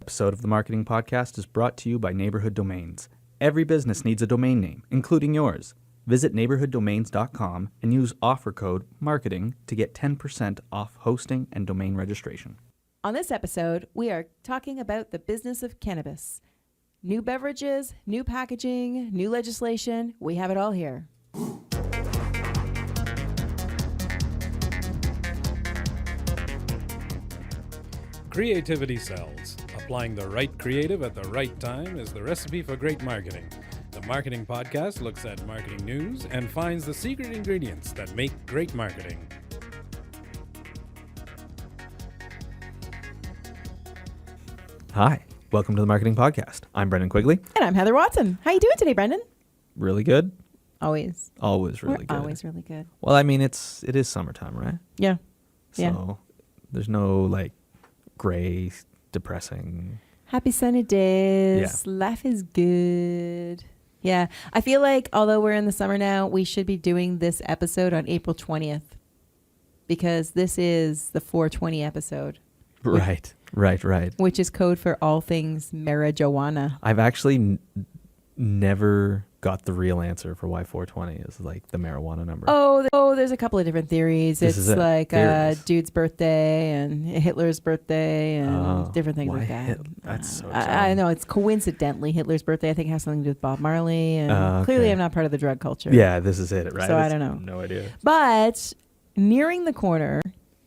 Episode of the Marketing Podcast is brought to you by Neighborhood Domains. Every business needs a domain name, including yours. Visit neighborhooddomains.com and use offer code MARKETING to get 10% off hosting and domain registration. On this episode, we are talking about the business of cannabis. New beverages, new packaging, new legislation. We have it all here. Creativity sells. Applying the right creative at the right time is the recipe for great marketing. The Marketing Podcast looks at marketing news and finds the secret ingredients that make great marketing. Hi, welcome to the Marketing Podcast. I'm Brendan Quigley. And I'm Heather Watson. How you doing today, Brendan? Really good? Always. Always really We're good. always really good. Well, I mean, it is summertime, right? Yeah. So there's no gray, depressing. Happy sunny days. Yeah. Life is good. Yeah. I feel like although we're in the summer now, we should be doing this episode on April 20th because this is the 420 episode. Right. Which is code for all things marijuana. I've actually never got the real answer for why 420 is the marijuana number. Oh, there's a couple of different theories. This It's is it. like Theories. dude's birthday and Hitler's birthday and different things why like that. That's so I dumb. know it's coincidentally Hitler's birthday. I think it has something to do with Bob Marley. And clearly okay. I'm not part of the drug culture. Yeah, this is it, right? So I don't know. No idea. But nearing the corner,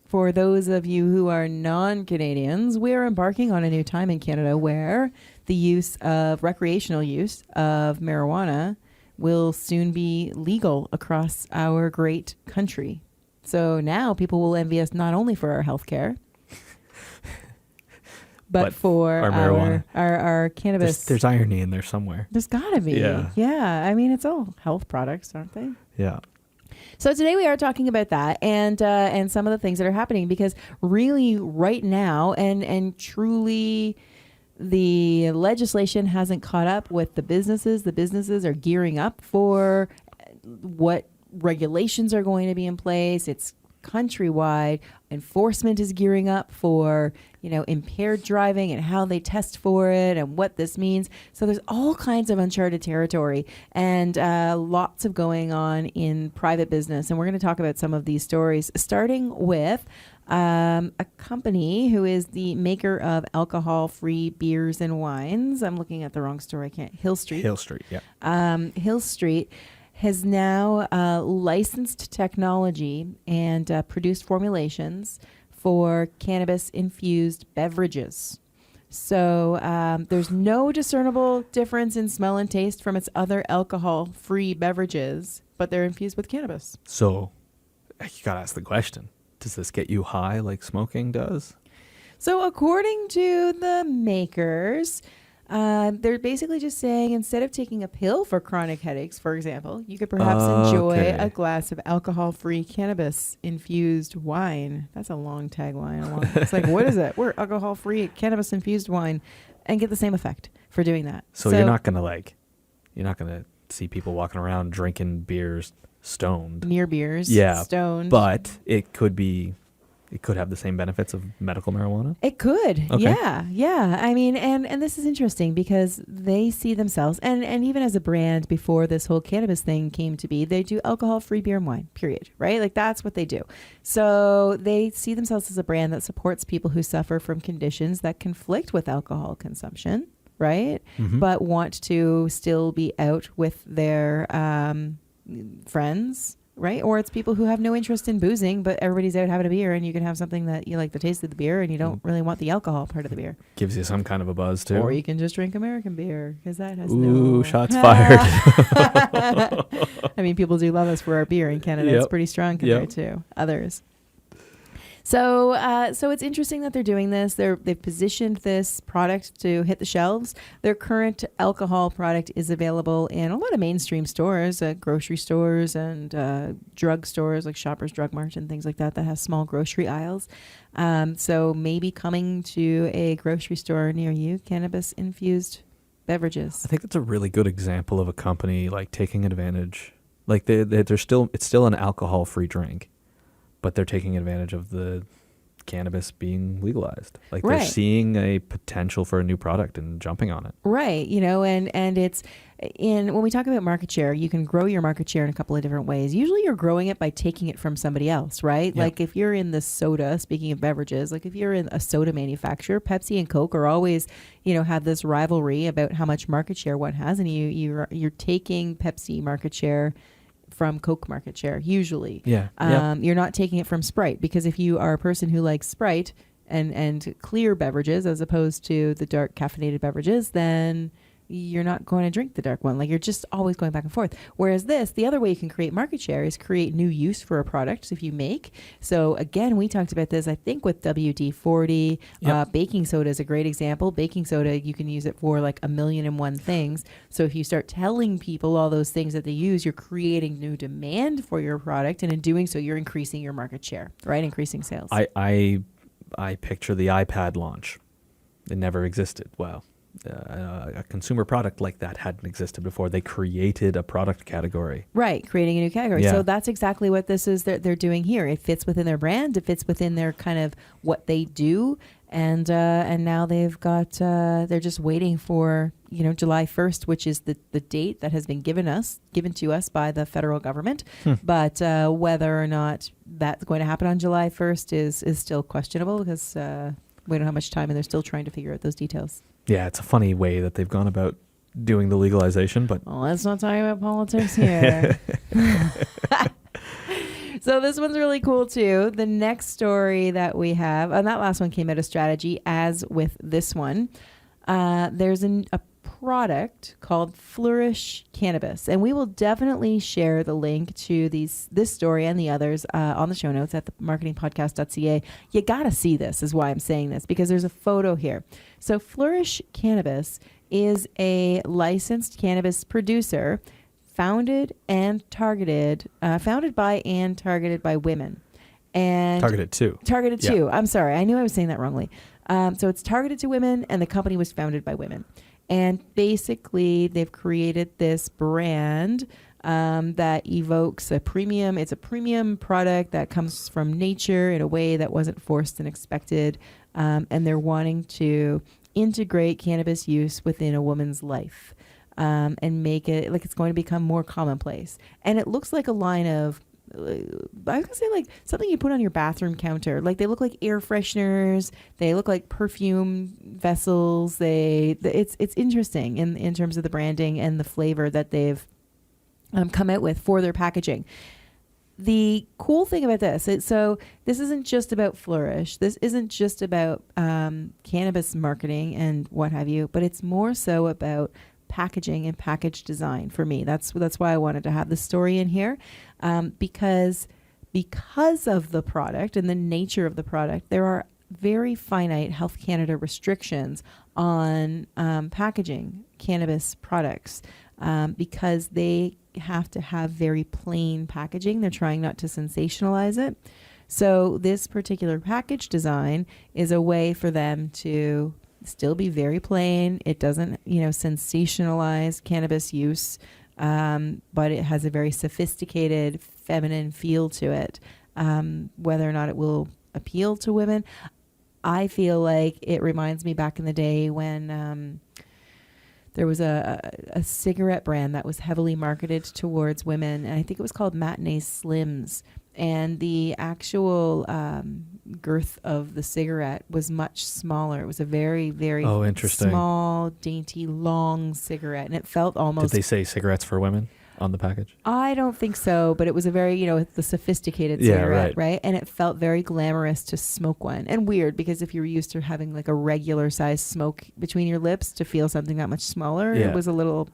for those of you who are non-Canadians, we are embarking on a new time in Canada where the recreational use of marijuana will soon be legal across our great country. So now people will envy us not only for our health care, but for our marijuana. our cannabis. There's irony in there somewhere. There's gotta be. Yeah. I mean, it's all health products, aren't they? Yeah. So today we are talking about that and some of the things that are happening because really right now and truly the legislation hasn't caught up with the businesses. The businesses are gearing up for what regulations are going to be in place. It's countrywide. Enforcement is gearing up for, impaired driving and how they test for it and what this means. So there's all kinds of uncharted territory and lots of going on in private business. And we're going to talk about some of these stories, starting with a company who is the maker of alcohol-free beers and wines. I'm looking at the wrong store. I can't. Hill Street. Yeah. Hill Street has now licensed technology and produced formulations for cannabis-infused beverages. So there's no discernible difference in smell and taste from its other alcohol-free beverages, but they're infused with cannabis. So you got to ask the question. Does this get you high like smoking does? So according to the makers, they're basically just saying instead of taking a pill for chronic headaches, for example, you could perhaps enjoy a glass of alcohol-free cannabis-infused wine. That's a long tagline. It's like, what is it? We're alcohol-free cannabis-infused wine and get the same effect for doing that. So you're not going to see people walking around drinking beers stoned. Near beers, stoned. But it could have the same benefits of medical marijuana. It could. Okay. Yeah. I mean, and this is interesting because they see themselves, and even as a brand before this whole cannabis thing came to be, they do alcohol-free beer and wine, period, right? Like that's what they do. So they see themselves as a brand that supports people who suffer from conditions that conflict with alcohol consumption, right? Mm-hmm. But want to still be out with their friends, right? Or it's people who have no interest in boozing, but everybody's out having a beer and you can have something that you like the taste of the beer and you don't really want the alcohol part of the beer. Gives you some kind of a buzz too. Or you can just drink American beer because that has shots fired. I mean, people do love us for our beer in Canada. It's pretty strong compared to others. So it's interesting that they're doing this. They've positioned this product to hit the shelves. Their current alcohol product is available in a lot of mainstream stores, grocery stores and drug stores like Shoppers Drug Mart and things like that that have small grocery aisles. So maybe coming to a grocery store near you, cannabis-infused beverages. I think that's a really good example of a company taking advantage. It's still an alcohol-free drink, but they're taking advantage of the cannabis being legalized. Like Right. they're seeing a potential for a new product and jumping on it. Right. And it's when we talk about market share, you can grow your market share in a couple of different ways. Usually you're growing it by taking it from somebody else, right? Yeah. Like if you're in the soda, speaking of beverages, like if you're in a soda manufacturer, Pepsi and Coke are always, have this rivalry about how much market share one has. And you're taking Pepsi market share from Coke market share, usually. Yeah. You're not taking it from Sprite, because if you are a person who likes Sprite and clear beverages as opposed to the dark caffeinated beverages, then you're not going to drink the dark one. Like you're just always going back and forth. Whereas the other way you can create market share is create new use for a product if you make. So again, we talked about this, I think, with WD-40. Yep. Baking soda is a great example. Baking soda, you can use it for like 1,000,001 things. So if you start telling people all those things that they use, you're creating new demand for your product. And in doing so, you're increasing your market share, right? Increasing sales. I picture the iPad launch. It never existed. Wow. A consumer product like that hadn't existed before. They created a product category. Right, creating a new category. Yeah. So that's exactly what this is they're doing here. It fits within their brand. It fits within their kind of what they do. And now they've got, they're just waiting for, July 1st, which is the date that has been given to us by the federal government. But whether or not that's going to happen on July 1st is still questionable, because we don't have much time and they're still trying to figure out those details. Yeah, it's a funny way that they've gone about doing the legalization, but Well, let's not talk about politics here. So this one's really cool too. The next story that we have, and that last one came out of Strategy, as with this one. There's a product called Fleurish Cannabis, and we will definitely share the link to this story and the others on the show notes at the marketingpodcast.ca. You gotta see this, is why I'm saying this, because there's a photo here. So Fleurish Cannabis is a licensed cannabis producer founded by and targeted by women. And targeted too. Targeted to. I'm sorry. I knew I was saying that wrongly. So it's targeted to women, and the company was founded by women. And basically, they've created this brand that evokes a premium. It's a premium product that comes from nature in a way that wasn't forced and expected. And they're wanting to integrate cannabis use within a woman's life and make it like it's going to become more commonplace. And it looks like a line of, I was gonna say, like something you put on your bathroom counter. Like they look like air fresheners. They look like perfume vessels. It's interesting in terms of the branding and the flavor that they've come out with for their packaging. The cool thing about this, so this isn't just about Flourish. This isn't just about cannabis marketing and what have you, but it's more so about packaging and package design for me. That's why I wanted to have this story in here, because of the product and the nature of the product, there are very finite Health Canada restrictions on packaging cannabis products because they have to have very plain packaging. They're trying not to sensationalize it. So this particular package design is a way for them to still be very plain. It doesn't, sensationalize cannabis use, but it has a very sophisticated feminine feel to it. Whether or not it will appeal to women, I feel like it reminds me back in the day when there was a cigarette brand that was heavily marketed towards women, and I think it was called Matinee Slims. And the actual girth of the cigarette was much smaller. It was a very, very small, dainty, long cigarette. And it felt almost... Did they say cigarettes for women on the package? I don't think so, but it was a very, the sophisticated cigarette, right? And it felt very glamorous to smoke one. And weird, because if you were used to having like a regular size smoke between your lips, to feel something that much smaller, it was a little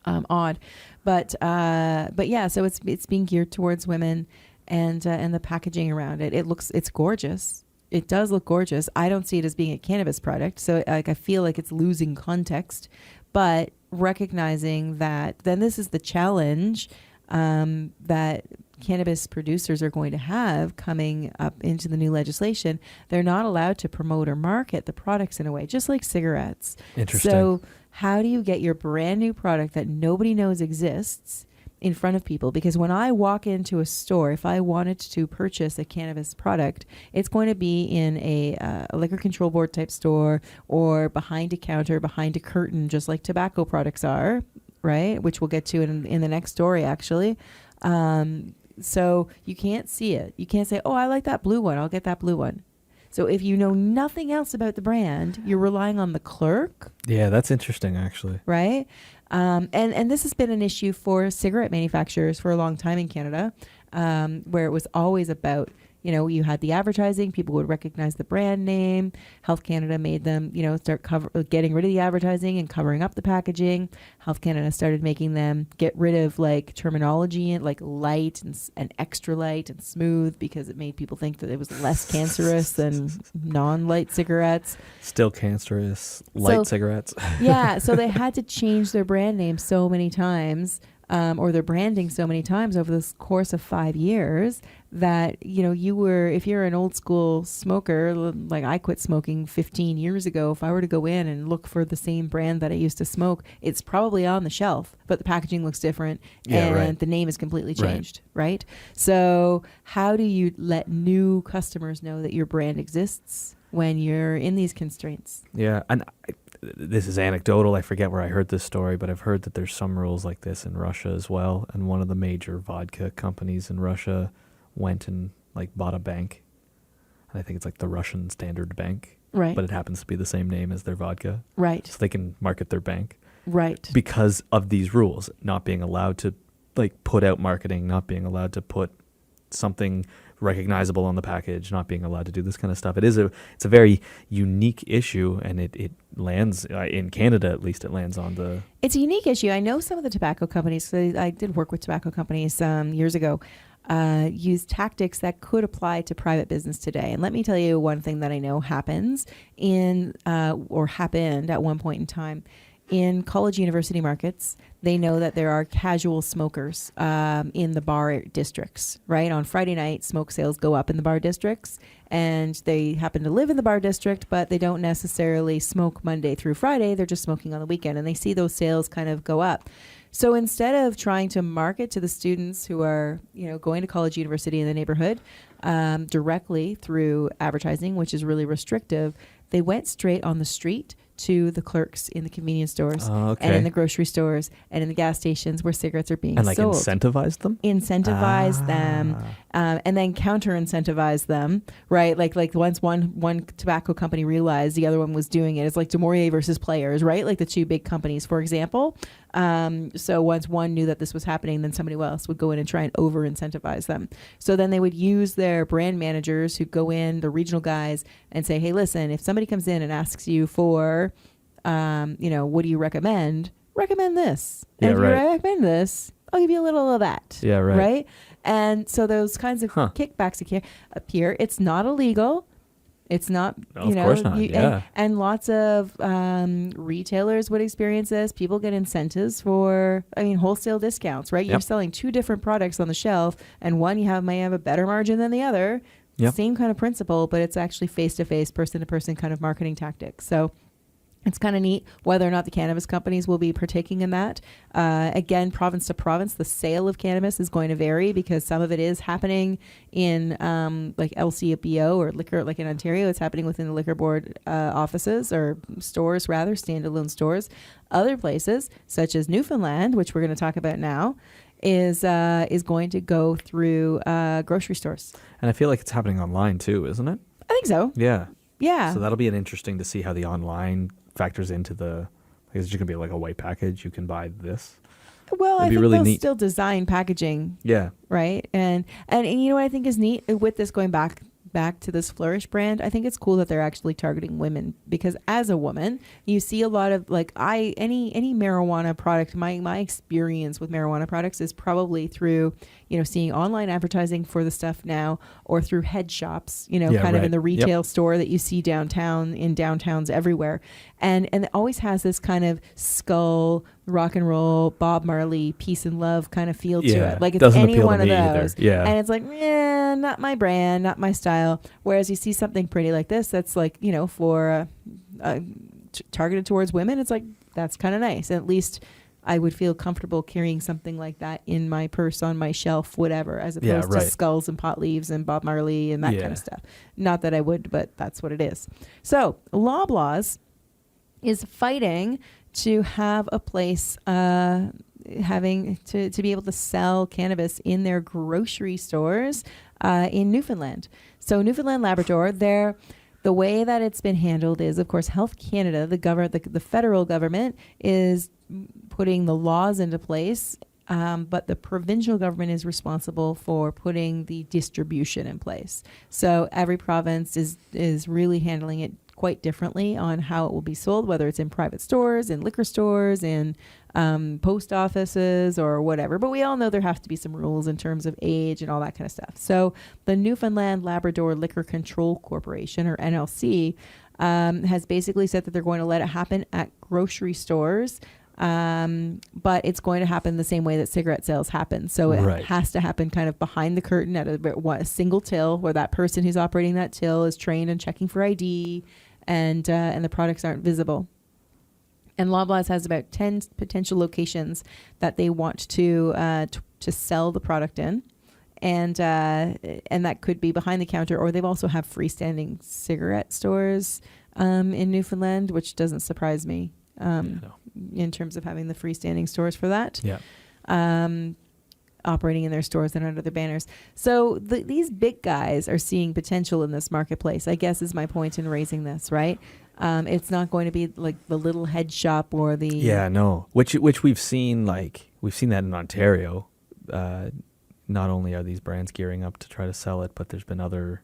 odd. But yeah, so it's being geared towards women. And the packaging around it, it's gorgeous. It does look gorgeous. I don't see it as being a cannabis product, so I feel like it's losing context. But recognizing that, then this is the challenge that cannabis producers are going to have coming up into the new legislation. They're not allowed to promote or market the products in a way, just like cigarettes. Interesting. So how do you get your brand new product that nobody knows exists in front of people, because when I walk into a store, if I wanted to purchase a cannabis product, it's going to be in a liquor control board type store or behind a counter, behind a curtain, just like tobacco products are, right? Which we'll get to in the next story, actually. So you can't see it. You can't say, oh, I like that blue one, I'll get that blue one. So if you know nothing else about the brand, you're relying on the clerk. Yeah, that's interesting, actually. Right? And this has been an issue for cigarette manufacturers for a long time in Canada, where it was always about, you had the advertising, people would recognize the brand name. Health Canada made them, start getting rid of the advertising and covering up the packaging. Health Canada started making them get rid of like terminology like light and extra light and smooth, because it made people think that it was less cancerous than non-light cigarettes. Still cancerous, light cigarettes. Yeah, so they had to change their brand name so many times. Or their branding so many times over the course of 5 years that, if you're an old school smoker, like I quit smoking 15 years ago, if I were to go in and look for the same brand that I used to smoke, it's probably on the shelf, but the packaging looks different and the name is completely changed, right? So how do you let new customers know that your brand exists when you're in these constraints? Yeah, and this is anecdotal. I forget where I heard this story, but I've heard that there's some rules like this in Russia as well. And one of the major vodka companies in Russia went and bought a bank. And I think it's like the Russian Standard Bank. Right. But it happens to be the same name as their vodka. Right. So they can market their bank. Right. Because of these rules, not being allowed to put out marketing, not being allowed to put something recognizable on the package, not being allowed to do this kind of stuff. It's a very unique issue, and it lands in Canada, at least it lands on the... It's a unique issue. I know some of the tobacco companies, so I did work with tobacco companies years ago, use tactics that could apply to private business today. And let me tell you one thing that I know happens or happened at one point in time. In college university markets, they know that there are casual smokers in the bar districts, right? On Friday night, smoke sales go up in the bar districts, and they happen to live in the bar district, but they don't necessarily smoke Monday through Friday. They're just smoking on the weekend, and they see those sales kind of go up. So instead of trying to market to the students who are, going to college university in the neighborhood directly through advertising, which is really restrictive, they went straight on the street to the clerks in the convenience stores and in the grocery stores and in the gas stations where cigarettes are being sold. And incentivize them? Incentivize them and then counter incentivize them, right? Like once one tobacco company realized the other one was doing it. It's like DeMaurier versus Players, right? Like the two big companies, for example. So once one knew that this was happening, then somebody else would go in and try and over incentivize them. So then they would use their brand managers who go in, the regional guys, and say, hey, listen, if somebody comes in and asks you for, what do you recommend? Recommend this. Yeah, and if right. you recommend this, I'll give you a little of that. Yeah, right. Right? And so those kinds of kickbacks appear. It's not illegal. It's not, of course not. And lots of retailers would experience this. People get incentives for, wholesale discounts, right? Yep. You're selling two different products on the shelf, and one might have a better margin than the other. Yep. Same kind of principle, but it's actually face-to-face, person-to-person kind of marketing tactics. So it's kind of neat whether or not the cannabis companies will be partaking in that. Again, province to province, the sale of cannabis is going to vary because some of it is happening in like LCBO or liquor, like in Ontario, it's happening within the liquor board offices or stores, rather, standalone stores. Other places, such as Newfoundland, which we're going to talk about now, is going to go through grocery stores. And I feel like it's happening online too, isn't it? I think so. Yeah. Yeah. So that'll be interesting to see how the online factors into it's just going to be like a white package. You can buy this. Well, I think really they'll neat. still design packaging. Yeah. Right. And you know what I think is neat with this, going back to this Fleurish brand, I think it's cool that they're actually targeting women, because as a woman, you see a lot of any marijuana product. My experience with marijuana products is probably through, seeing online advertising for the stuff now, or through head shops, kind of in the retail store that you see downtown, in downtowns everywhere. And it always has this kind of skull, rock and roll, Bob Marley, peace and love kind of feel to it. Like it's any one of those. Yeah. And it's like, not my brand, not my style. Whereas you see something pretty like this, that's like, for targeted towards women, it's like, that's kind of nice. And at least I would feel comfortable carrying something like that in my purse, on my shelf, whatever, as opposed to skulls and pot leaves and Bob Marley and that kind of stuff. Not that I would, but that's what it is. So Loblaws is fighting to have a place having to be able to sell cannabis in their grocery stores in Newfoundland. So Newfoundland Labrador, the way that it's been handled is, of course, Health Canada, the federal government, is putting the laws into place, but the provincial government is responsible for putting the distribution in place. So every province is really handling it quite differently on how it will be sold, whether it's in private stores, in liquor stores, in post offices or whatever. But we all know there have to be some rules in terms of age and all that kind of stuff. So the Newfoundland Labrador Liquor Control Corporation, or NLC, has basically said that they're going to let it happen at grocery stores. But it's going to happen the same way that cigarette sales happen. So it has to happen kind of behind the curtain at a single till, where that person who's operating that till is trained and checking for ID, and the products aren't visible. And Loblaws has about 10 potential locations that they want to sell the product in. And that could be behind the counter, or they've also have freestanding cigarette stores in Newfoundland, which doesn't surprise me. In terms of having the freestanding stores for that, operating in their stores and under their banners. So these big guys are seeing potential in this marketplace, I guess, is my point in raising this, right? It's not going to be like the little head shop or the... Which we've seen that in Ontario. Not only are these brands gearing up to try to sell it, but there's been other,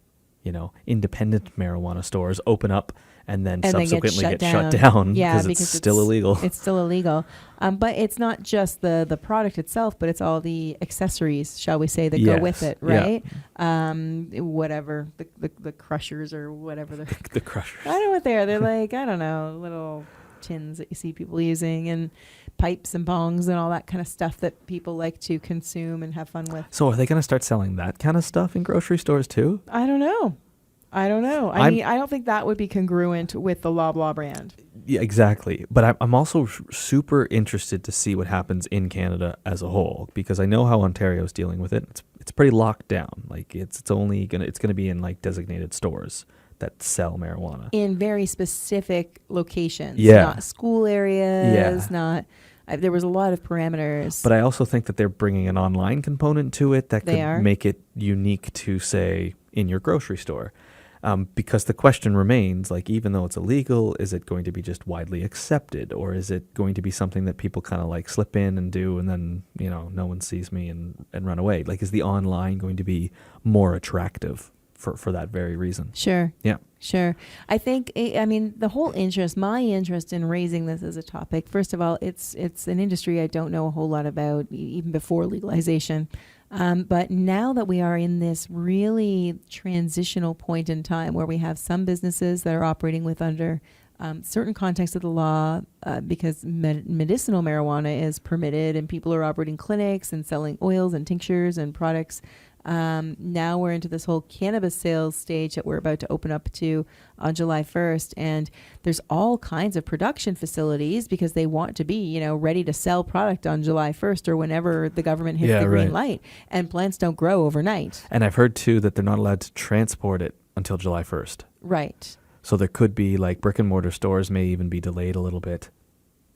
independent marijuana stores open up and then subsequently get shut down because it's still illegal. It's still illegal. But it's not just the product itself, but it's all the accessories, shall we say, that go with it, right? Yeah. Whatever, the crushers or whatever. The crushers. I don't know what they are. They're like, I don't know, little tins that you see people using, and pipes and bongs and all that kind of stuff that people like to consume and have fun with. So are they going to start selling that kind of stuff in grocery stores too? I don't know. I mean, I don't think that would be congruent with the Loblaw brand. Yeah, exactly. But I'm also super interested to see what happens in Canada as a whole, because I know how Ontario's dealing with it. It's pretty locked down. Like it's gonna be in like designated stores that sell marijuana in very specific locations. Yeah, not school areas. Yeah. There was a lot of parameters. But I also think that they're bringing an online component to it that could make it unique to, say, in your grocery store. Because the question remains, like, even though it's illegal, is it going to be just widely accepted, or is it going to be something that people kind of like slip in and do, and then, no one sees me and run away? Like, is the online going to be more attractive for that very reason? Sure. Yeah. Sure. I think, the whole my interest in raising this as a topic, first of all, it's an industry I don't know a whole lot about, even before legalization. But now that we are in this really transitional point in time where we have some businesses that are operating under certain contexts of the law because medicinal marijuana is permitted, and people are operating clinics and selling oils and tinctures and products. Now we're into this whole cannabis sales stage that we're about to open up to on July 1st. And there's all kinds of production facilities because they want to be, ready to sell product on July 1st or whenever the government hits the green light. And plants don't grow overnight. And I've heard too that they're not allowed to transport it until July 1st. Right. So there could be like brick and mortar stores may even be delayed a little bit.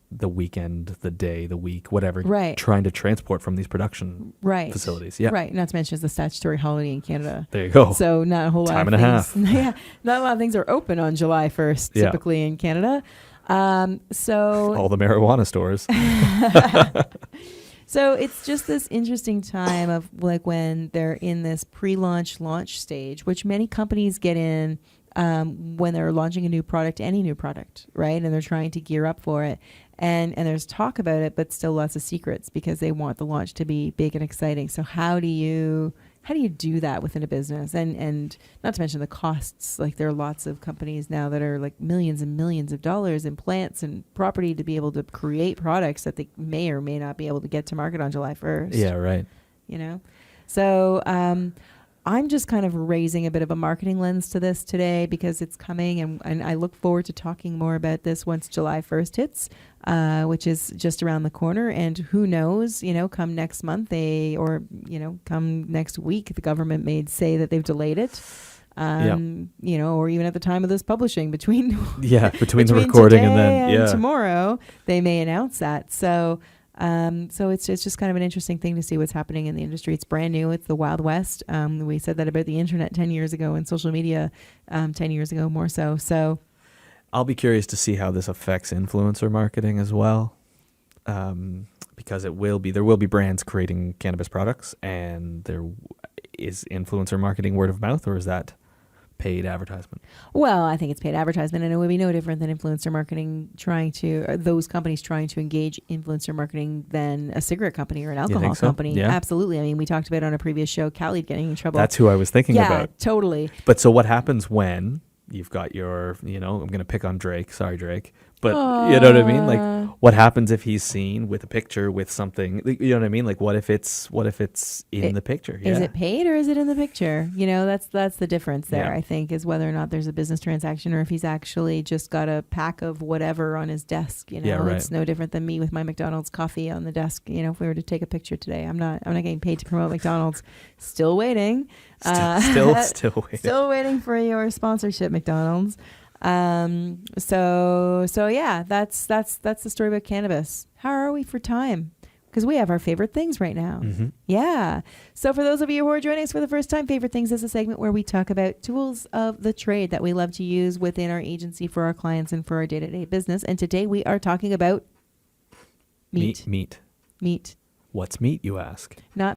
The weekend, the day, the week, whatever, trying to transport from these production facilities. Yeah. Right. Not to mention it's the statutory holiday in Canada. There you go. So not a whole lot of things. Time and a half. Yeah. Not a lot of things are open on July 1st, typically in Canada. So all the marijuana stores. So it's just this interesting time of like when they're in this pre-launch launch stage, which many companies get in when they're launching a new product, any new product, right? And they're trying to gear up for it. And there's talk about it, but still lots of secrets because they want the launch to be big and exciting. So how do you do that within a business? And not to mention the costs. Like there are lots of companies now that are like millions and millions of dollars in plants and property to be able to create products that they may or may not be able to get to market on July 1st. Yeah, right. So I'm just kind of raising a bit of a marketing lens to this today because it's coming, and I look forward to talking more about this once July 1st hits, which is just around the corner. And who knows, come next month, come next week, the government may say that they've delayed it. Or even at the time of this publishing, between the recording and then tomorrow, they may announce that. So it's just kind of an interesting thing to see what's happening in the industry. It's brand new. It's the Wild West. We said that about the internet 10 years ago and social media 10 years ago more so. So I'll be curious to see how this affects influencer marketing as well, because there will be brands creating cannabis products, and there is influencer marketing word of mouth, or is that paid advertisement? Well, I think it's paid advertisement, and it would be no different than influencer marketing those companies trying to engage influencer marketing than a cigarette company or an alcohol company. Yeah. Absolutely. I mean, we talked about on a previous show, Cali getting in trouble. That's who I was thinking about. Yeah, totally. But so what happens when you've got your, I'm going to pick on Drake. Sorry, Drake. But you know what I mean? Like, what happens if he's seen with a picture with something? You know what I mean? Like, what if it's in the picture? Is it paid or is it in the picture? That's the difference there. Yeah. I think is whether or not there's a business transaction, or if he's actually just got a pack of whatever on his desk. It's no different than me with my McDonald's coffee on the desk. If we were to take a picture today, I'm not getting paid to promote McDonald's. Still waiting. Still waiting. Still waiting for your sponsorship, McDonald's. So yeah, that's the story about cannabis. How are we for time? Because we have our favorite things right now. Mm-hmm. Yeah. So for those of you who are joining us for the first time, Favorite Things is a segment where we talk about tools of the trade that we love to use within our agency for our clients and for our day-to-day business. And today we are talking about meat. Meat. What's meat, you ask? Not